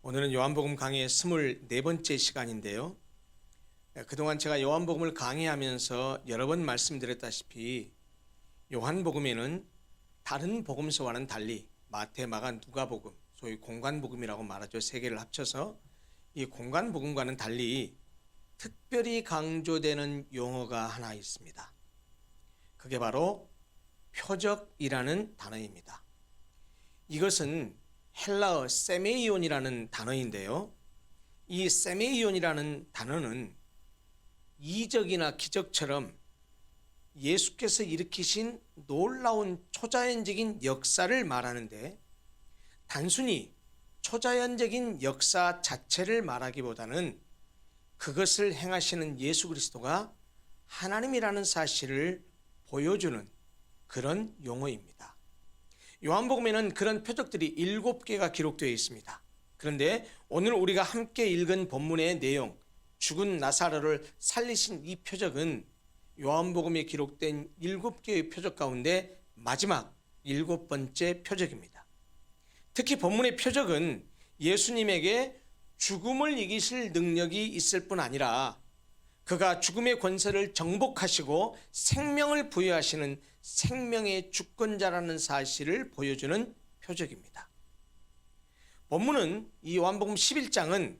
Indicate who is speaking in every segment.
Speaker 1: 오늘은 요한복음 강의 24번째 시간인데요. 그동안 제가 요한복음을 강의하면서 여러 번 말씀드렸다시피 요한복음에는 다른 복음서와는 달리 마태, 마가, 누가복음, 소위 공관복음이라고 말하죠. 세 개를 합쳐서 이 공관복음과는 달리 특별히 강조되는 용어가 하나 있습니다. 그게 바로 표적이라는 단어입니다. 이것은 헬라어 세메이온이라는 단어인데요. 이 세메이온이라는 단어는 이적이나 기적처럼 예수께서 일으키신 놀라운 초자연적인 역사를 말하는데, 단순히 초자연적인 역사 자체를 말하기보다는 그것을 행하시는 예수 그리스도가 하나님이라는 사실을 보여주는 그런 용어입니다. 요한복음에는 그런 표적들이 7개가 기록되어 있습니다. 그런데 오늘 우리가 함께 읽은 본문의 내용, 죽은 나사로를 살리신 이 표적은 요한복음에 기록된 7개의 표적 가운데 마지막 7번째 표적입니다. 특히 본문의 표적은 예수님에게 죽음을 이기실 능력이 있을 뿐 아니라 그가 죽음의 권세를 정복하시고 생명을 부여하시는 생명의 주권자라는 사실을 보여주는 표적입니다. 본문은 이 요한복음 11장은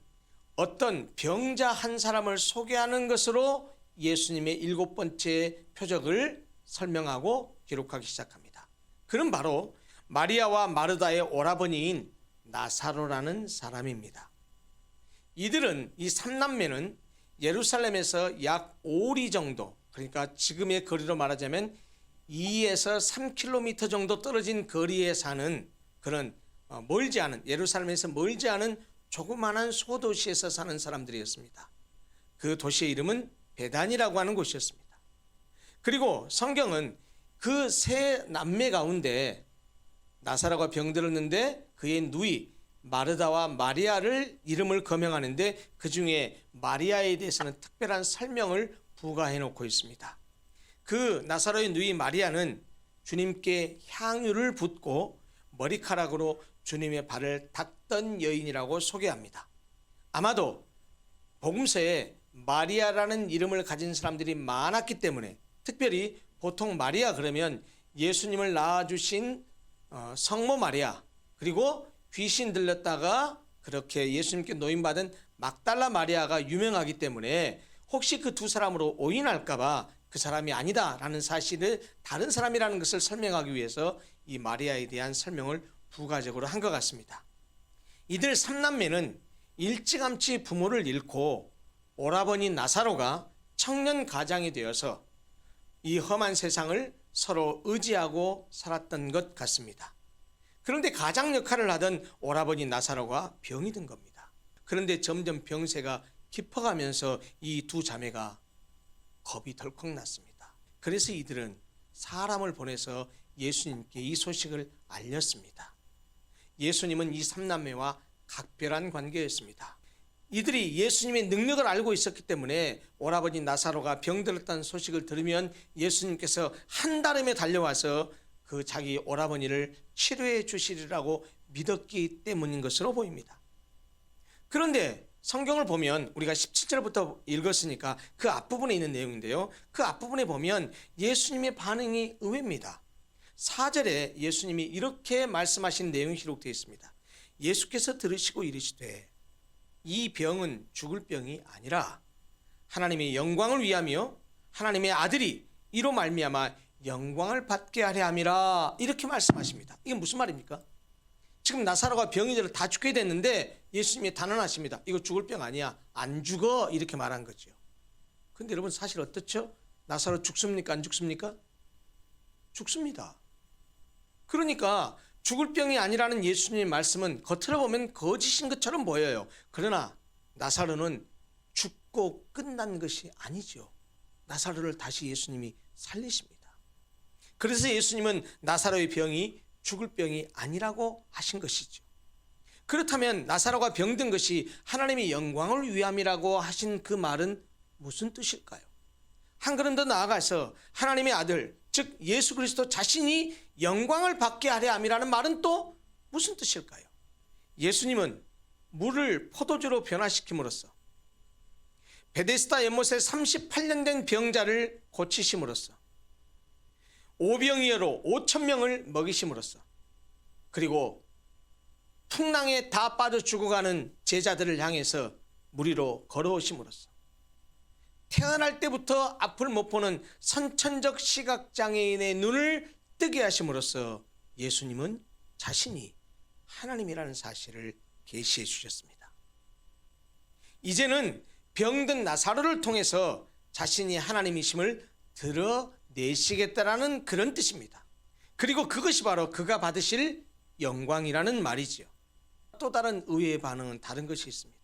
Speaker 1: 어떤 병자 한 사람을 소개하는 것으로 예수님의 7번째 표적을 설명하고 기록하기 시작합니다. 그는 바로 마리아와 마르다의 오라버니인 나사로라는 사람입니다. 이들은, 이 3남매는 예루살렘에서 약 5리 정도, 그러니까 지금의 거리로 말하자면 2에서 3km 정도 떨어진 거리에 사는 그런 멀지 않은, 예루살렘에서 멀지 않은 조그마한 소도시에서 사는 사람들이었습니다. 그 도시의 이름은 베단이라고 하는 곳이었습니다. 그리고 성경은 그 세 남매 가운데 나사로가 병들었는데 그의 누이 마르다와 마리아를 이름을 거명하는데, 그 중에 마리아에 대해서는 특별한 설명을 부과해 놓고 있습니다. 그 나사로의 누이 마리아는 주님께 향유를 붓고 머리카락으로 주님의 발을 닦던 여인이라고 소개합니다. 아마도 복음서에 마리아라는 이름을 가진 사람들이 많았기 때문에, 특별히 보통 마리아 그러면 예수님을 낳아주신 성모 마리아, 그리고 귀신 들렸다가 그렇게 예수님께 노임받은 막달라 마리아가 유명하기 때문에 혹시 그 두 사람으로 오인할까봐 그 사람이 아니다라는 사실을 다른 사람이라는 것을 설명하기 위해서 이 마리아에 대한 설명을 부가적으로 한 것 같습니다. 이들 3남매는 일찌감치 부모를 잃고 오라버니 나사로가 청년 가장이 되어서 이 험한 세상을 서로 의지하고 살았던 것 같습니다. 그런데 가장 역할을 하던 오라버니 나사로가 병이 든 겁니다. 그런데 점점 병세가 깊어가면서 이 두 자매가 겁이 덜컥 났습니다. 그래서 이들은 사람을 보내서 예수님께 이 소식을 알렸습니다. 예수님은 이 3남매와 각별한 관계였습니다. 이들이 예수님의 능력을 알고 있었기 때문에 오라버니 나사로가 병들었다는 소식을 들으면 예수님께서 한달음에 달려와서 그 자기 오라버니를 치료해 주시리라고 믿었기 때문인 것으로 보입니다. 그런데 성경을 보면, 우리가 17절부터 읽었으니까 그 앞부분에 있는 내용인데요, 그 앞부분에 보면 예수님의 반응이 의외입니다. 4절에 예수님이 이렇게 말씀하신 내용이 기록되어 있습니다. 예수께서 들으시고 이르시되 이 병은 죽을 병이 아니라 하나님의 영광을 위하며 하나님의 아들이 이로 말미암아 영광을 받게 하려 함이라, 이렇게 말씀하십니다. 이게 무슨 말입니까? 지금 나사로가 병이 들어 다 죽게 됐는데 예수님이 단언하십니다. 이거 죽을 병 아니야, 안 죽어, 이렇게 말한 거죠. 그런데 여러분, 사실 어떻죠? 나사로 죽습니까, 안 죽습니까? 죽습니다. 그러니까 죽을 병이 아니라는 예수님의 말씀은 겉으로 보면 거짓인 것처럼 보여요. 그러나 나사로는 죽고 끝난 것이 아니죠. 나사로를 다시 예수님이 살리십니다. 그래서 예수님은 나사로의 병이 죽을 병이 아니라고 하신 것이죠. 그렇다면 나사로가 병든 것이 하나님의 영광을 위함이라고 하신 그 말은 무슨 뜻일까요? 한 걸음 더 나아가서 하나님의 아들, 즉 예수 그리스도 자신이 영광을 받게 하려 함이라는 말은 또 무슨 뜻일까요? 예수님은 물을 포도주로 변화시킴으로써 베데스다 연못에 38년 된 병자를 고치심으로써 오병이어로 5천 명을 먹이심으로써 그리고 풍랑에 다 빠져 죽어가는 제자들을 향해서 물 위로 걸어오심으로써 태어날 때부터 앞을 못 보는 선천적 시각장애인의 눈을 뜨게 하심으로써 예수님은 자신이 하나님이라는 사실을 계시해 주셨습니다. 이제는 병든 나사로를 통해서 자신이 하나님이심을 드러내시겠다라는 그런 뜻입니다. 그리고 그것이 바로 그가 받으실 영광이라는 말이지요. 또 다른 의외의 반응은 다른 것이 있습니다.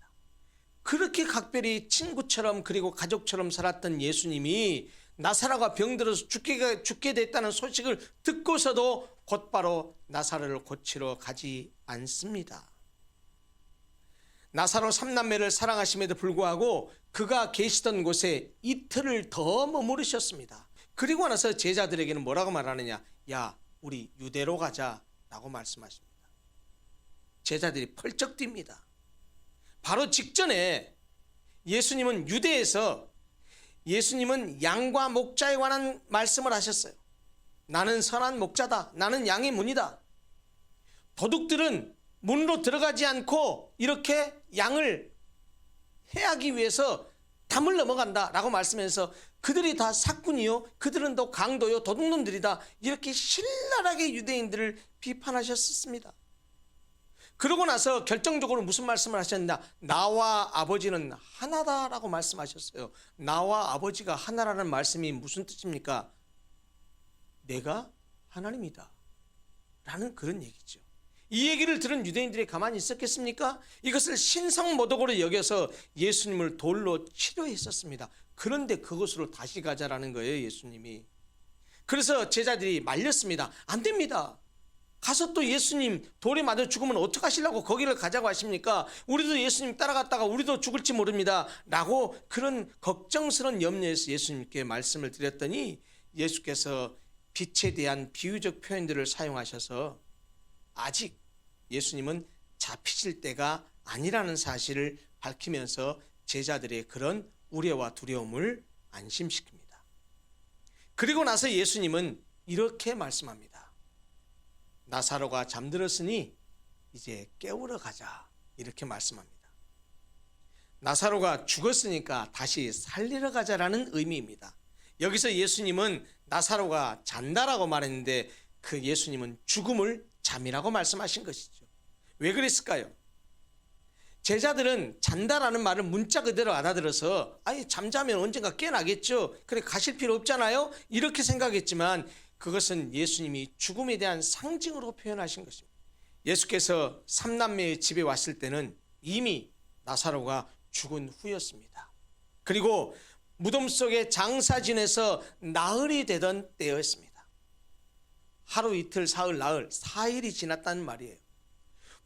Speaker 1: 그렇게 각별히 친구처럼 그리고 가족처럼 살았던 예수님이 나사로가 병들어서 죽게 됐다는 소식을 듣고서도 곧바로 나사로를 고치러 가지 않습니다. 나사로 삼남매를 사랑하심에도 불구하고 그가 계시던 곳에 이틀을 더 머무르셨습니다. 그리고 나서 제자들에게는 뭐라고 말하느냐? 야, 우리 유대로 가자 라고 말씀하십니다. 제자들이 펄쩍 뜁니다. 바로 직전에 예수님은 유대에서 예수님은 양과 목자에 관한 말씀을 하셨어요. 나는 선한 목자다. 나는 양의 문이다. 도둑들은 문으로 들어가지 않고 이렇게 양을 해하기 위해서 담을 넘어간다 라고 말씀해서 그들이 다 사꾼이요 그들은 또 강도요 도둑놈들이다 이렇게 신랄하게 유대인들을 비판하셨습니다. 그러고 나서 결정적으로 무슨 말씀을 하셨냐? 나와 아버지는 하나다라고 말씀하셨어요. 나와 아버지가 하나라는 말씀이 무슨 뜻입니까? 내가 하나님이다 라는 그런 얘기죠. 이 얘기를 들은 유대인들이 가만히 있었겠습니까? 이것을 신성모독으로 여겨서 예수님을 돌로 치료했었습니다. 그런데 그곳으로 다시 가자라는 거예요, 예수님이. 그래서 제자들이 말렸습니다. 안 됩니다. 가서 또 예수님 돌에 맞아 죽으면 어떡하시려고 거기를 가자고 하십니까? 우리도 예수님 따라갔다가 우리도 죽을지 모릅니다 라고 그런 걱정스러운 염려에서 예수님께 말씀을 드렸더니 예수께서 빛에 대한 비유적 표현들을 사용하셔서 아직 예수님은 잡히실 때가 아니라는 사실을 밝히면서 제자들의 그런 우려와 두려움을 안심시킵니다. 그리고 나서 예수님은 이렇게 말씀합니다. 나사로가 잠들었으니 이제 깨우러 가자 이렇게 말씀합니다. 나사로가 죽었으니까 다시 살리러 가자라는 의미입니다. 여기서 예수님은 나사로가 잔다라고 말했는데 그 예수님은 죽음을 잠이라고 말씀하신 것이죠. 왜 그랬을까요? 제자들은 잔다라는 말을 문자 그대로 알아들어서 아예 잠자면 언젠가 깨나겠죠. 그래 가실 필요 없잖아요. 이렇게 생각했지만 그것은 예수님이 죽음에 대한 상징으로 표현하신 것입니다. 예수께서 삼남매의 집에 왔을 때는 이미 나사로가 죽은 후였습니다. 그리고 무덤 속에 장사 지내서 나흘이 되던 때였습니다. 하루 이틀 사흘 나흘 4일이 지났다는 말이에요.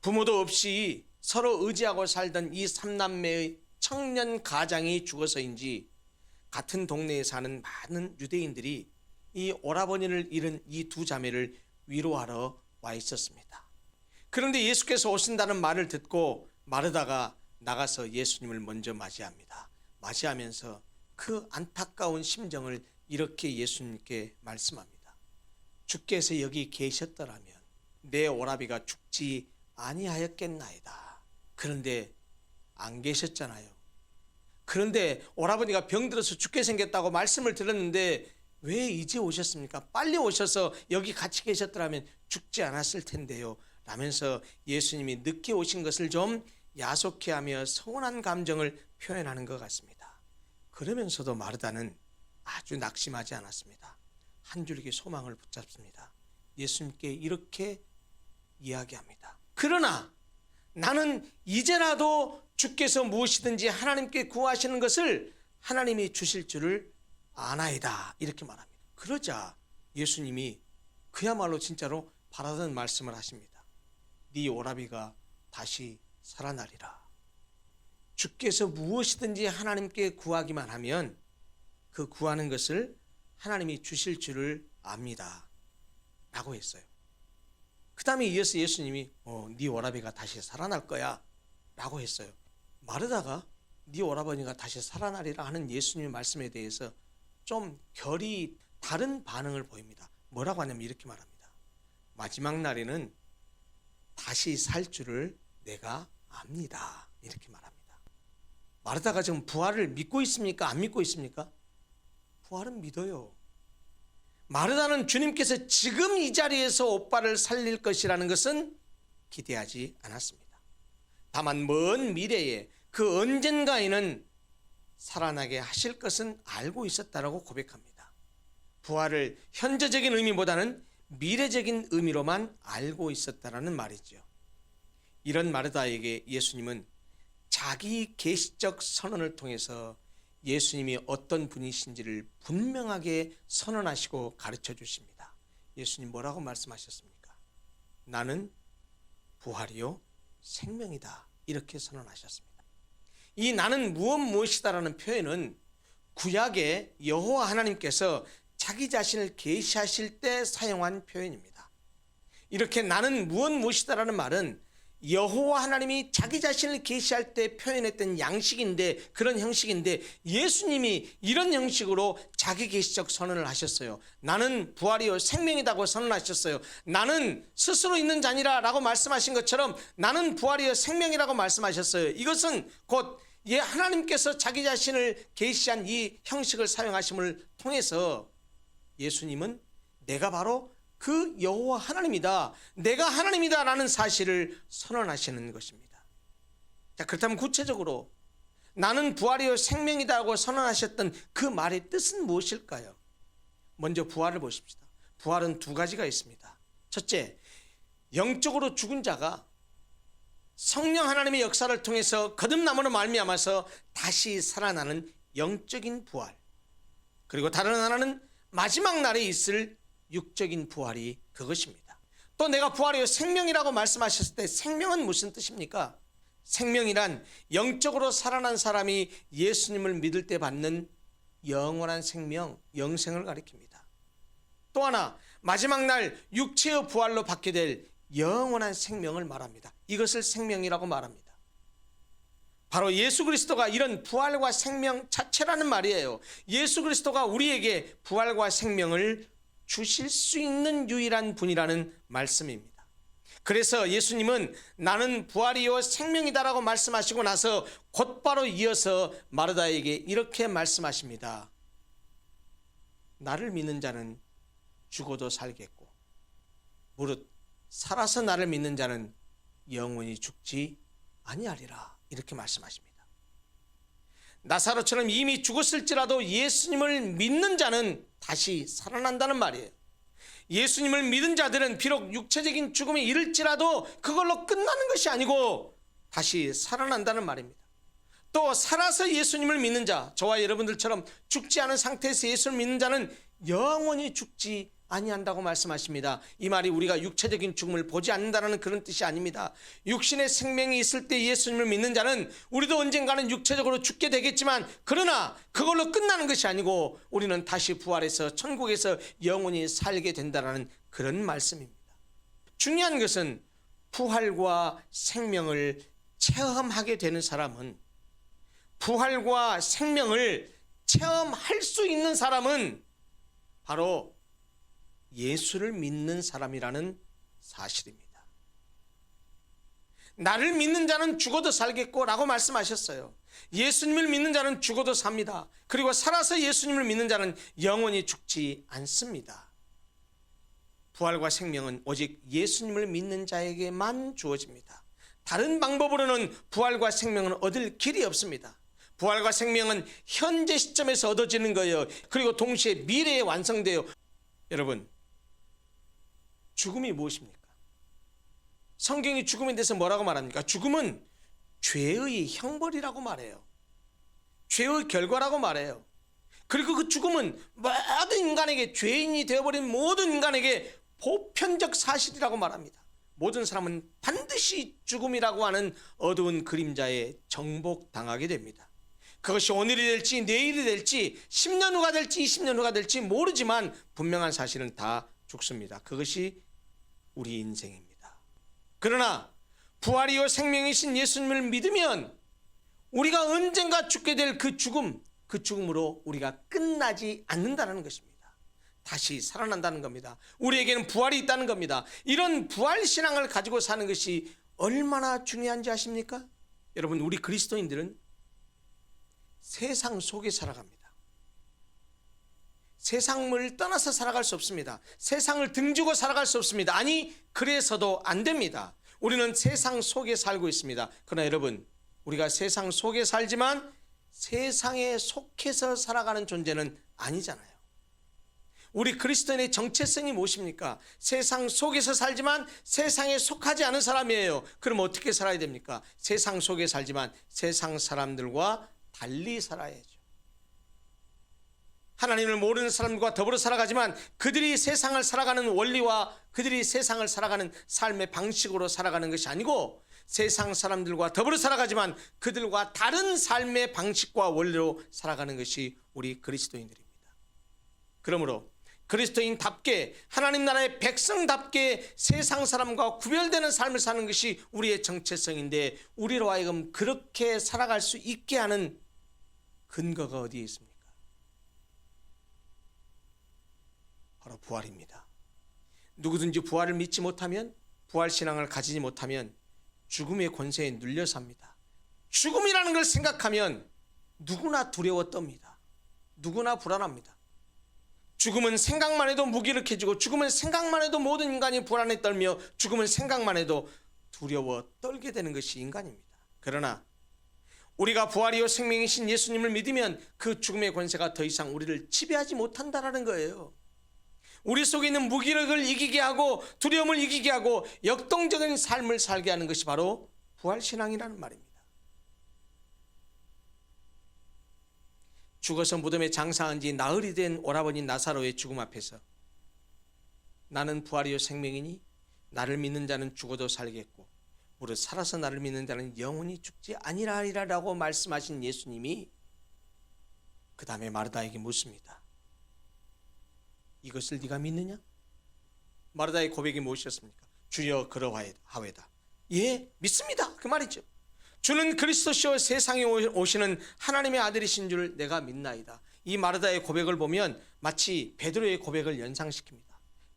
Speaker 1: 부모도 없이 서로 의지하고 살던 이 삼남매의 청년 가장이 죽어서인지 같은 동네에 사는 많은 유대인들이 이 오라버니를 잃은 이 두 자매를 위로하러 와 있었습니다. 그런데 예수께서 오신다는 말을 듣고 마르다가 나가서 예수님을 먼저 맞이합니다. 맞이하면서 그 안타까운 심정을 이렇게 예수님께 말씀합니다. 주께서 여기 계셨더라면 내 오라비가 죽지 아니하였겠나이다. 그런데 안 계셨잖아요. 그런데 오라버니가 병들어서 죽게 생겼다고 말씀을 들었는데 왜 이제 오셨습니까? 빨리 오셔서 여기 같이 계셨더라면 죽지 않았을 텐데요 라면서 예수님이 늦게 오신 것을 좀 야속해하며 서운한 감정을 표현하는 것 같습니다. 그러면서도 마르다는 아주 낙심하지 않았습니다. 한 줄기 소망을 붙잡습니다. 예수님께 이렇게 이야기합니다. 그러나 나는 이제라도 주께서 무엇이든지 하나님께 구하시는 것을 하나님이 주실 줄을 아나이다 이렇게 말합니다. 그러자 예수님이 그야말로 진짜로 바라던 말씀을 하십니다. 네 오라비가 다시 살아나리라. 주께서 무엇이든지 하나님께 구하기만 하면 그 구하는 것을 하나님이 주실 줄을 압니다 라고 했어요. 그 다음에 이어서 예수님이 네 오라비가 다시 살아날 거야 라고 했어요. 마르다가 네 오라버니가 다시 살아나리라 하는 예수님의 말씀에 대해서 좀 결이 다른 반응을 보입니다. 뭐라고 하냐면 이렇게 말합니다. 마지막 날에는 다시 살 줄을 내가 압니다. 이렇게 말합니다. 마르다가 지금 부활을 믿고 있습니까? 안 믿고 있습니까? 부활은 믿어요. 마르다는 주님께서 지금 이 자리에서 오빠를 살릴 것이라는 것은 기대하지 않았습니다. 다만 먼 미래에 그 언젠가에는 살아나게 하실 것은 알고 있었다라고 고백합니다. 부활을 현재적인 의미보다는 미래적인 의미로만 알고 있었다라는 말이죠. 이런 마르다에게 예수님은 자기 계시적 선언을 통해서 예수님이 어떤 분이신지를 분명하게 선언하시고 가르쳐 주십니다. 예수님 뭐라고 말씀하셨습니까? 나는 부활이요 생명이다. 이렇게 선언하셨습니다. 이 나는 무엇이다라는 표현은 구약의 여호와 하나님께서 자기 자신을 계시하실 때 사용한 표현입니다. 이렇게 나는 무엇이다라는 말은 여호와 하나님이 자기 자신을 계시할 때 표현했던 양식인데, 그런 형식인데 예수님이 이런 형식으로 자기 계시적 선언을 하셨어요. 나는 부활이요 생명이다고 선언하셨어요. 나는 스스로 있는 자니라 라고 말씀하신 것처럼 나는 부활이요 생명이라고 말씀하셨어요. 이것은 곧 하나님께서 자기 자신을 계시한 이 형식을 사용하심을 통해서 예수님은 내가 바로 그 여호와 하나님이다, 내가 하나님이다 라는 사실을 선언하시는 것입니다. 자, 그렇다면 구체적으로 나는 부활이요 생명이다 하고 선언하셨던 그 말의 뜻은 무엇일까요? 먼저 부활을 보십시다. 부활은 두 가지가 있습니다. 첫째, 영적으로 죽은 자가 성령 하나님의 역사를 통해서 거듭남으로 말미암아서 다시 살아나는 영적인 부활, 그리고 다른 하나는 마지막 날에 있을 육적인 부활이 그것입니다. 또 내가 부활이요 생명이라고 말씀하셨을 때 생명은 무슨 뜻입니까? 생명이란 영적으로 살아난 사람이 예수님을 믿을 때 받는 영원한 생명, 영생을 가리킵니다. 또 하나, 마지막 날 육체의 부활로 받게 될 영원한 생명을 말합니다. 이것을 생명이라고 말합니다. 바로 예수 그리스도가 이런 부활과 생명 자체라는 말이에요. 예수 그리스도가 우리에게 부활과 생명을 주실 수 있는 유일한 분이라는 말씀입니다. 그래서 예수님은 나는 부활이요 생명이다라고 말씀하시고 나서 곧바로 이어서 마르다에게 이렇게 말씀하십니다. 나를 믿는 자는 죽어도 살겠고 무릇 살아서 나를 믿는 자는 영원히 죽지 아니하리라. 이렇게 말씀하십니다. 나사로처럼 이미 죽었을지라도 예수님을 믿는 자는 다시 살아난다는 말이에요. 예수님을 믿은 자들은 비록 육체적인 죽음에 이를지라도 그걸로 끝나는 것이 아니고 다시 살아난다는 말입니다. 또 살아서 예수님을 믿는 자, 저와 여러분들처럼 죽지 않은 상태에서 예수를 믿는 자는 영원히 죽지 아니한다고 말씀하십니다. 이 말이 우리가 육체적인 죽음을 보지 않는다는 그런 뜻이 아닙니다. 육신의 생명이 있을 때 예수님을 믿는 자는 우리도 언젠가는 육체적으로 죽게 되겠지만 그러나 그걸로 끝나는 것이 아니고 우리는 다시 부활해서 천국에서 영원히 살게 된다는 그런 말씀입니다. 중요한 것은 부활과 생명을 체험하게 되는 사람은, 부활과 생명을 체험할 수 있는 사람은 바로 예수를 믿는 사람이라는 사실입니다. 나를 믿는 자는 죽어도 살겠고 라고 말씀하셨어요. 예수님을 믿는 자는 죽어도 삽니다. 그리고 살아서 예수님을 믿는 자는 영원히 죽지 않습니다. 부활과 생명은 오직 예수님을 믿는 자에게만 주어집니다. 다른 방법으로는 부활과 생명은 얻을 길이 없습니다. 부활과 생명은 현재 시점에서 얻어지는 거예요. 그리고 동시에 미래에 완성돼요. 여러분, 죽음이 무엇입니까? 성경이 죽음에 대해서 뭐라고 말합니까? 죽음은 죄의 형벌이라고 말해요. 죄의 결과라고 말해요. 그리고 그 죽음은 모든 인간에게, 죄인이 되어버린 모든 인간에게 보편적 사실이라고 말합니다. 모든 사람은 반드시 죽음이라고 하는 어두운 그림자에 정복당하게 됩니다. 그것이 오늘이 될지 내일이 될지 10년 후가 될지 20년 후가 될지 모르지만 분명한 사실은 다 죽습니다. 그것이 우리 인생입니다. 그러나 부활이요 생명이신 예수님을 믿으면 우리가 언젠가 죽게 될 그 죽음으로 우리가 끝나지 않는다는 것입니다. 다시 살아난다는 겁니다. 우리에게는 부활이 있다는 겁니다. 이런 부활 신앙을 가지고 사는 것이 얼마나 중요한지 아십니까? 여러분, 우리 그리스도인들은 세상 속에 살아갑니다. 세상을 떠나서 살아갈 수 없습니다. 세상을 등지고 살아갈 수 없습니다. 아니, 그래서도 안 됩니다. 우리는 세상 속에 살고 있습니다. 그러나 여러분, 우리가 세상 속에 살지만 세상에 속해서 살아가는 존재는 아니잖아요. 우리 그리스도인의 정체성이 무엇입니까? 세상 속에서 살지만 세상에 속하지 않은 사람이에요. 그럼 어떻게 살아야 됩니까? 세상 속에 살지만 세상 사람들과 달리 살아야죠. 하나님을 모르는 사람과 더불어 살아가지만 그들이 세상을 살아가는 원리와 그들이 세상을 살아가는 삶의 방식으로 살아가는 것이 아니고 세상 사람들과 더불어 살아가지만 그들과 다른 삶의 방식과 원리로 살아가는 것이 우리 그리스도인들입니다. 그러므로 그리스도인답게 하나님 나라의 백성답게 세상 사람과 구별되는 삶을 사는 것이 우리의 정체성인데 우리로 하여금 그렇게 살아갈 수 있게 하는 근거가 어디에 있습니까? 바로 부활입니다. 누구든지 부활을 믿지 못하면, 부활 신앙을 가지지 못하면 죽음의 권세에 눌려 삽니다. 죽음이라는 걸 생각하면 누구나 두려워 떱니다. 누구나 불안합니다. 죽음은 생각만 해도 무기력해지고 죽음은 생각만 해도 모든 인간이 불안에 떨며 죽음은 생각만 해도 두려워 떨게 되는 것이 인간입니다. 그러나 우리가 부활이요 생명이신 예수님을 믿으면 그 죽음의 권세가 더 이상 우리를 지배하지 못한다는 거예요. 우리 속에 있는 무기력을 이기게 하고 두려움을 이기게 하고 역동적인 삶을 살게 하는 것이 바로 부활신앙이라는 말입니다. 죽어서 무덤에 장사한 지 나흘이 된 오라버니 나사로의 죽음 앞에서 나는 부활이요 생명이니 나를 믿는 자는 죽어도 살겠고 무릇 살아서 나를 믿는 자는 영원히 죽지 아니하리라라고 말씀하신 예수님이 그 다음에 마르다에게 묻습니다. 이것을 네가 믿느냐? 마르다의 고백이 무엇이었습니까? 주여 그러하외다. 예, 믿습니다. 그 말이죠. 주는 그리스도시요 세상에 오시는 하나님의 아들이신 줄 내가 믿나이다. 이 마르다의 고백을 보면 마치 베드로의 고백을 연상시킵니다.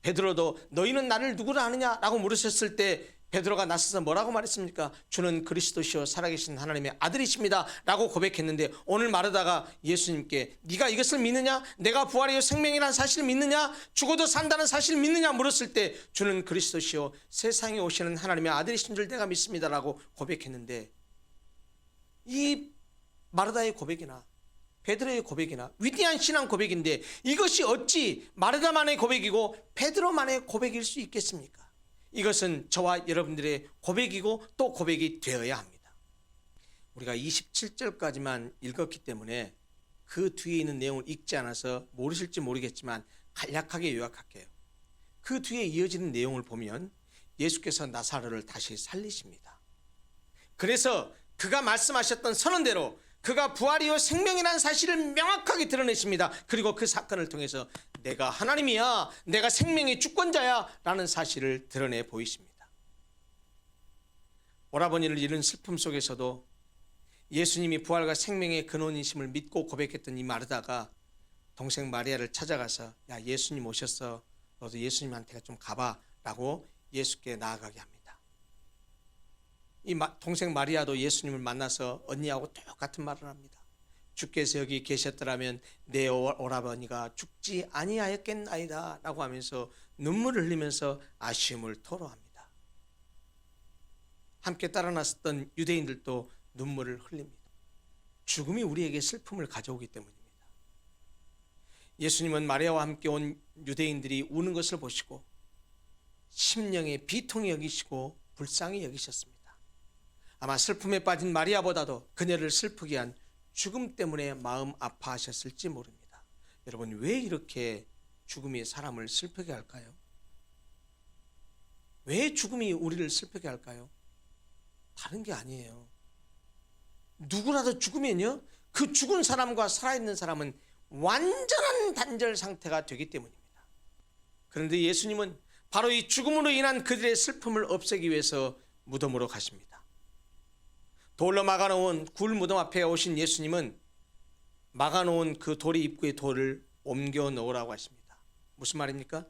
Speaker 1: 베드로도 너희는 나를 누구라 하느냐라고 물으셨을 때 베드로가 나서서 뭐라고 말했습니까? 주는 그리스도시요 살아계신 하나님의 아들이십니다 라고 고백했는데 오늘 마르다가 예수님께 네가 이것을 믿느냐? 내가 부활이요 생명이라는 사실을 믿느냐? 죽어도 산다는 사실을 믿느냐? 물었을 때 주는 그리스도시요 세상에 오시는 하나님의 아들이신 줄 내가 믿습니다 라고 고백했는데 이 마르다의 고백이나 베드로의 고백이나 위대한 신앙 고백인데 이것이 어찌 마르다만의 고백이고 베드로만의 고백일 수 있겠습니까? 이것은 저와 여러분들의 고백이고 또 고백이 되어야 합니다. 우리가 27절까지만 읽었기 때문에 그 뒤에 있는 내용을 읽지 않아서 모르실지 모르겠지만 간략하게 요약할게요. 그 뒤에 이어지는 내용을 보면 예수께서 나사로를 다시 살리십니다. 그래서 그가 말씀하셨던 선언대로 그가 부활이요 생명이라는 사실을 명확하게 드러내십니다. 그리고 그 사건을 통해서 내가 하나님이야, 내가 생명의 주권자야 라는 사실을 드러내 보이십니다. 오라버니를 잃은 슬픔 속에서도 예수님이 부활과 생명의 근원이심을 믿고 고백했던 이 마르다가 동생 마리아를 찾아가서 야 예수님 오셨어, 너도 예수님한테 좀 가봐 라고 예수께 나아가게 합니다. 이 동생 마리아도 예수님을 만나서 언니하고 똑같은 말을 합니다. 주께서 여기 계셨더라면 내 오라버니가 죽지 아니하였겠나이다 라고 하면서 눈물을 흘리면서 아쉬움을 토로합니다. 함께 따라 나섰던 유대인들도 눈물을 흘립니다. 죽음이 우리에게 슬픔을 가져오기 때문입니다. 예수님은 마리아와 함께 온 유대인들이 우는 것을 보시고 심령의 비통히 여기시고 불쌍히 여기셨습니다. 아마 슬픔에 빠진 마리아보다도 그녀를 슬프게 한 죽음 때문에 마음 아파하셨을지 모릅니다. 여러분, 왜 이렇게 죽음이 사람을 슬프게 할까요? 왜 죽음이 우리를 슬프게 할까요? 다른 게 아니에요. 누구라도 죽으면요, 그 죽은 사람과 살아있는 사람은 완전한 단절 상태가 되기 때문입니다. 그런데 예수님은 바로 이 죽음으로 인한 그들의 슬픔을 없애기 위해서 무덤으로 가십니다. 돌로 막아놓은 굴 무덤 앞에 오신 예수님은 막아놓은 그 돌의 입구에 돌을 옮겨 놓으라고 하십니다. 무슨 말입니까?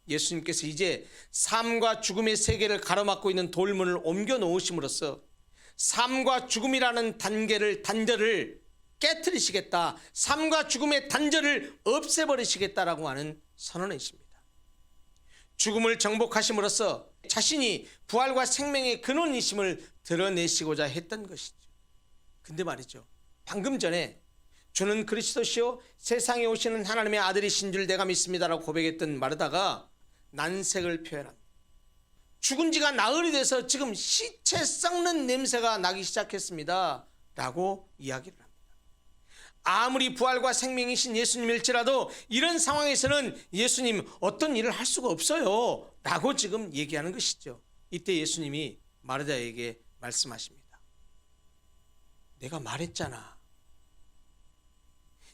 Speaker 1: 예수님께서 이제 삶과 죽음의 세계를 가로막고 있는 돌문을 옮겨 놓으심으로써 삶과 죽음이라는 단절을 깨트리시겠다, 삶과 죽음의 단절을 없애버리시겠다라고 하는 선언이십니다. 죽음을 정복하심으로써 자신이 부활과 생명의 근원이심을 드러내시고자 했던 것이죠. 근데 말이죠, 방금 전에 주는 그리스도시요 세상에 오시는 하나님의 아들이신 줄 내가 믿습니다라고 고백했던 마르다가 난색을 표현합니다. 죽은 지가 나흘이 돼서 지금 시체 썩는 냄새가 나기 시작했습니다 라고 이야기를 합니다. 아무리 부활과 생명이신 예수님일지라도 이런 상황에서는 예수님 어떤 일을 할 수가 없어요 라고 지금 얘기하는 것이죠. 이때 예수님이 마르다에게 말씀하십니다. 내가 말했잖아.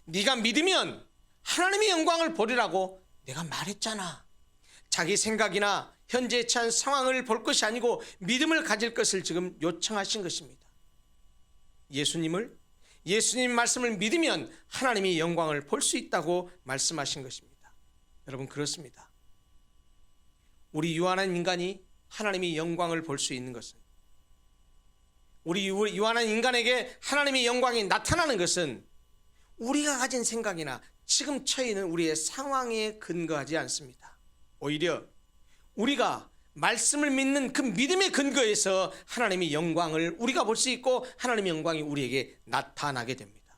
Speaker 1: 네가 믿으면 하나님의 영광을 보리라고 내가 말했잖아. 자기 생각이나 현재에 처한 상황을 볼 것이 아니고 믿음을 가질 것을 지금 요청하신 것입니다. 예수님 말씀을 믿으면 하나님의 영광을 볼 수 있다고 말씀하신 것입니다. 여러분, 그렇습니다. 우리 유한한 인간이 하나님의 영광을 볼 수 있는 것은, 우리 유한한 인간에게 하나님의 영광이 나타나는 것은 우리가 가진 생각이나 지금 처해 있는 우리의 상황에 근거하지 않습니다. 오히려 우리가 말씀을 믿는 그 믿음의 근거에서 하나님의 영광을 우리가 볼 수 있고 하나님의 영광이 우리에게 나타나게 됩니다.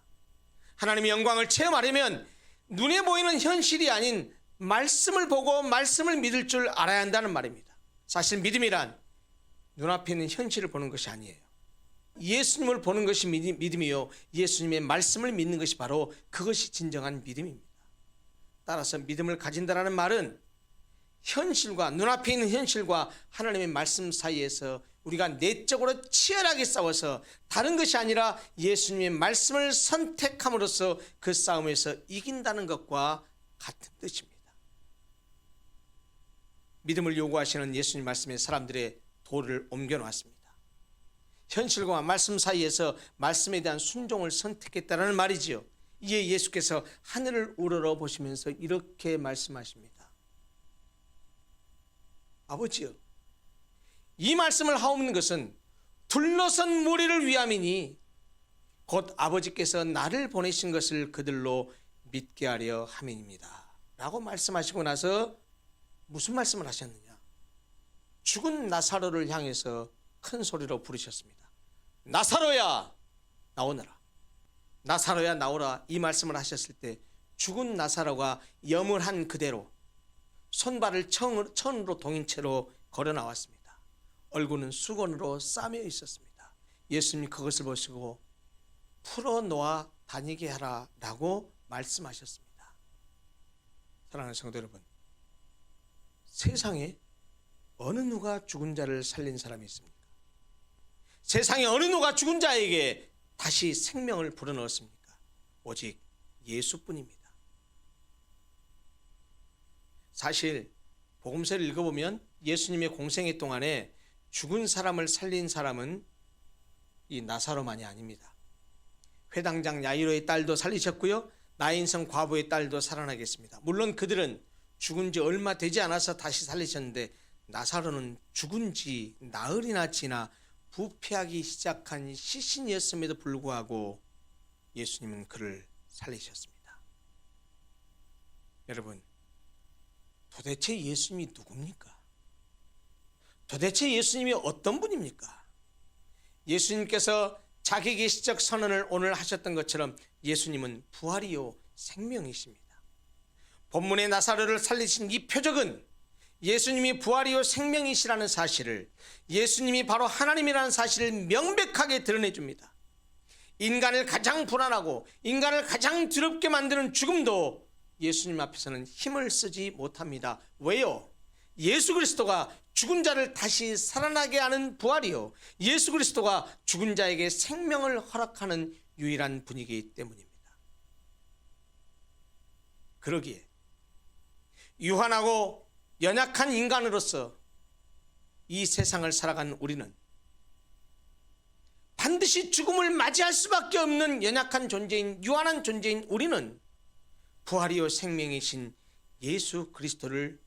Speaker 1: 하나님의 영광을 체험하려면 눈에 보이는 현실이 아닌 말씀을 보고 말씀을 믿을 줄 알아야 한다는 말입니다. 사실 믿음이란 눈앞에 있는 현실을 보는 것이 아니에요. 예수님을 보는 것이 믿음이요, 예수님의 말씀을 믿는 것이 바로 그것이 진정한 믿음입니다. 따라서 믿음을 가진다는 말은 현실과, 눈앞에 있는 현실과 하나님의 말씀 사이에서 우리가 내적으로 치열하게 싸워서 다른 것이 아니라 예수님의 말씀을 선택함으로써 그 싸움에서 이긴다는 것과 같은 뜻입니다. 믿음을 요구하시는 예수님 말씀에 사람들의 돌을 옮겨 놓았습니다. 현실과 말씀 사이에서 말씀에 대한 순종을 선택했다는 말이지요. 이에 예수께서 하늘을 우러러 보시면서 이렇게 말씀하십니다. 아버지여, 이 말씀을 하옵는 것은 둘러선 무리를 위함이니 곧 아버지께서 나를 보내신 것을 그들로 믿게 하려 함이니이다 라고 말씀하시고 나서 무슨 말씀을 하셨느냐? 죽은 나사로를 향해서 큰 소리로 부르셨습니다. 나사로야 나오너라. 나사로야 나오라. 이 말씀을 하셨을 때 죽은 나사로가 염을한 그대로 손발을 천으로 동인 채로 걸어 나왔습니다. 얼굴은 수건으로 싸매 있었습니다. 예수님이 그것을 보시고 풀어놓아 다니게 하라 라고 말씀하셨습니다. 사랑하는 성도 여러분, 세상에 어느 누가 죽은 자를 살린 사람이 있습니까? 세상에 어느 누가 죽은 자에게 다시 생명을 불어넣었습니까? 오직 예수뿐입니다. 사실 복음서를 읽어보면 예수님의 공생애 동안에 죽은 사람을 살린 사람은 이 나사로만이 아닙니다. 회당장 야이로의 딸도 살리셨고요, 나인성 과부의 딸도 살아나게 했습니다. 물론 그들은 죽은 지 얼마 되지 않아서 다시 살리셨는데 나사로는 죽은 지 나흘이나 지나 부패하기 시작한 시신이었음에도 불구하고 예수님은 그를 살리셨습니다. 여러분, 도대체 예수님이 누굽니까? 도대체 예수님이 어떤 분입니까? 예수님께서 자기 계시적 선언을 오늘 하셨던 것처럼 예수님은 부활이요 생명이십니다. 본문의 나사로를 살리신 이 표적은 예수님이 부활이요 생명이시라는 사실을, 예수님이 바로 하나님이라는 사실을 명백하게 드러내줍니다. 인간을 가장 불안하고 인간을 가장 두렵게 만드는 죽음도 예수님 앞에서는 힘을 쓰지 못합니다. 왜요? 예수 그리스도가 죽은 자를 다시 살아나게 하는 부활이요, 예수 그리스도가 죽은 자에게 생명을 허락하는 유일한 분이기 때문입니다. 그러기에 유한하고 연약한 인간으로서 이 세상을 살아간 우리는 반드시 죽음을 맞이할 수밖에 없는 연약한 존재인, 유한한 존재인 우리는 부활이요 생명이신 예수 그리스도를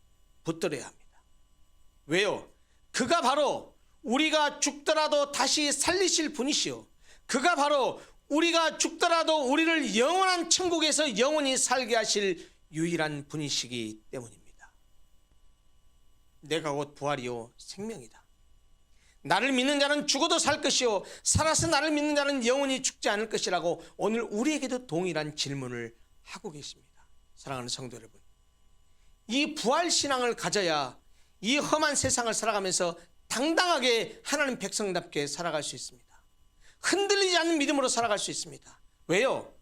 Speaker 1: 붙들어야 합니다. 왜요? 그가 바로 우리가 죽더라도 다시 살리실 분이시요, 그가 바로 우리가 죽더라도 우리를 영원한 천국에서 영원히 살게 하실 유일한 분이시기 때문입니다. 내가 곧 부활이요 생명이다. 나를 믿는 자는 죽어도 살 것이요 살아서 나를 믿는 자는 영원히 죽지 않을 것이라고 오늘 우리에게도 동일한 질문을 하고 계십니다. 사랑하는 성도 여러분, 이 부활신앙을 가져야 이 험한 세상을 살아가면서 당당하게 하나님 백성답게 살아갈 수 있습니다. 흔들리지 않는 믿음으로 살아갈 수 있습니다. 왜요?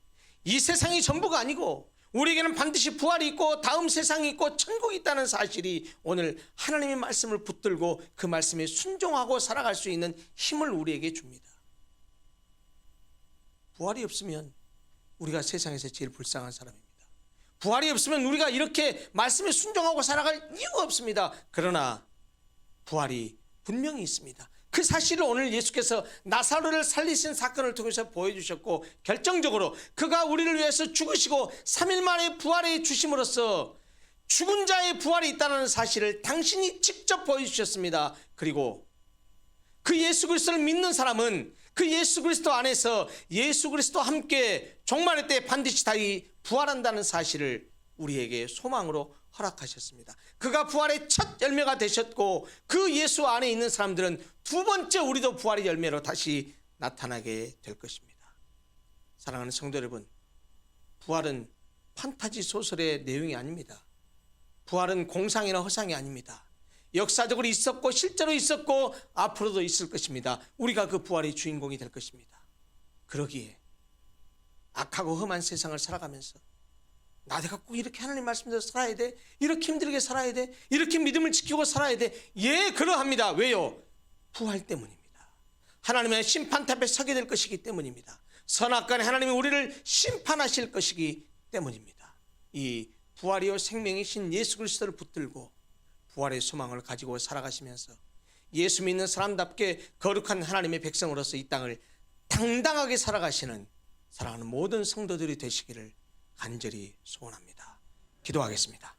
Speaker 1: 이 세상이 전부가 아니고 우리에게는 반드시 부활이 있고 다음 세상이 있고 천국이 있다는 사실이 오늘 하나님의 말씀을 붙들고 그 말씀에 순종하고 살아갈 수 있는 힘을 우리에게 줍니다. 부활이 없으면 우리가 세상에서 제일 불쌍한 사람입니다. 부활이 없으면 우리가 이렇게 말씀에 순종하고 살아갈 이유가 없습니다. 그러나 부활이 분명히 있습니다. 그 사실을 오늘 예수께서 나사로를 살리신 사건을 통해서 보여주셨고, 결정적으로 그가 우리를 위해서 죽으시고 3일 만에 부활해 주심으로써 죽은 자의 부활이 있다는 사실을 당신이 직접 보여주셨습니다. 그리고 그 예수 그리스도를 믿는 사람은 그 예수 그리스도 안에서 예수 그리스도와 함께 종말의 때 반드시 다시 부활한다는 사실을 우리에게 소망으로 허락하셨습니다. 그가 부활의 첫 열매가 되셨고 그 예수 안에 있는 사람들은 두 번째 우리도 부활의 열매로 다시 나타나게 될 것입니다. 사랑하는 성도 여러분, 부활은 판타지 소설의 내용이 아닙니다. 부활은 공상이나 허상이 아닙니다. 역사적으로 있었고 실제로 있었고 앞으로도 있을 것입니다. 우리가 그 부활의 주인공이 될 것입니다. 그러기에 악하고 험한 세상을 살아가면서 내가 꼭 이렇게 하나님 말씀대로 살아야 돼, 이렇게 힘들게 살아야 돼, 이렇게 믿음을 지키고 살아야 돼. 예, 그러합니다. 왜요? 부활 때문입니다. 하나님의 심판대 앞에 서게 될 것이기 때문입니다. 선악간에 하나님이 우리를 심판하실 것이기 때문입니다. 이 부활이요 생명이신 예수 그리스도를 붙들고 부활의 소망을 가지고 살아가시면서 예수 믿는 사람답게 거룩한 하나님의 백성으로서 이 땅을 당당하게 살아가시는 사랑하는 모든 성도들이 되시기를 간절히 소원합니다. 기도하겠습니다.